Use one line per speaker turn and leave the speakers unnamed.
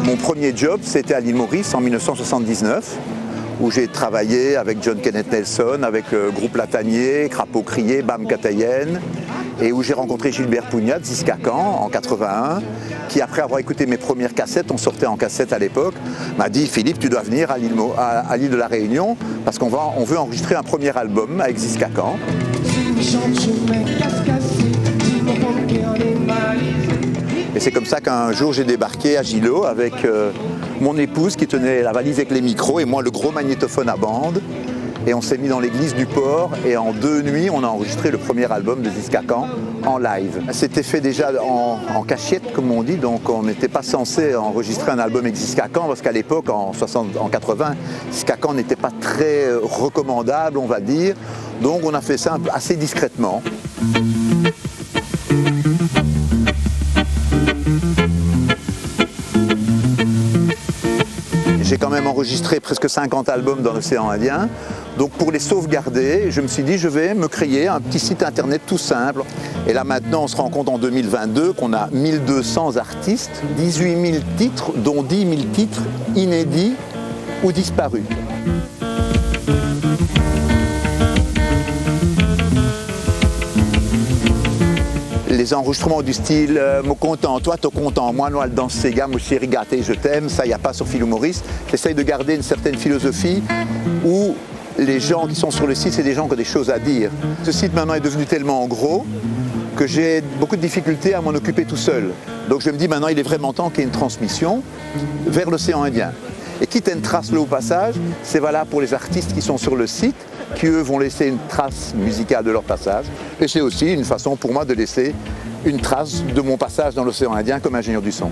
Mon premier job, c'était à l'île Maurice en 1979, où j'ai travaillé avec John Kenneth Nelson, avec le groupe Latanier, Crapaud Crié, Bam Katayen, et où j'ai rencontré Gilbert Pugnat, Ziskakan, en 81, qui après avoir écouté mes premières cassettes, on sortait en cassette à l'époque, m'a dit « Philippe, tu dois venir à l'île de la Réunion, parce qu'on veut enregistrer un premier album avec Ziskakan. » Et c'est comme ça qu'un jour j'ai débarqué à Gilo avec mon épouse qui tenait la valise avec les micros et moi le gros magnétophone à bande. Et on s'est mis dans l'église du port et en 2 nuits on a enregistré le premier album de Ziskakan en live. C'était fait déjà en cachette comme on dit, donc on n'était pas censé enregistrer un album avec Ziskakan parce qu'à l'époque en 80, Ziskakan n'était pas très recommandable on va dire. Donc on a fait ça assez discrètement. J'ai quand même enregistré presque 50 albums dans l'océan Indien. Donc pour les sauvegarder, je me suis dit je vais me créer un petit site internet tout simple. Et là maintenant on se rend compte en 2022 qu'on a 1200 artistes, 18 000 titres, dont 10 000 titres inédits ou disparus. Les enregistrements du style Mo content, toi t'es content, moi Noël dans ces gars, moi chéri gâté, je t'aime, ça il n'y a pas sur Phil Maurice. J'essaye de garder une certaine philosophie où les gens qui sont sur le site, c'est des gens qui ont des choses à dire. Ce site maintenant est devenu tellement gros que j'ai beaucoup de difficultés à m'en occuper tout seul. Donc je me dis maintenant il est vraiment temps qu'il y ait une transmission vers l'océan Indien. Et quitte à une trace là au passage, c'est valable pour les artistes qui sont sur le site, qui eux vont laisser une trace musicale de leur passage. Et c'est aussi une façon pour moi de laisser une trace de mon passage dans l'océan Indien comme ingénieur du son.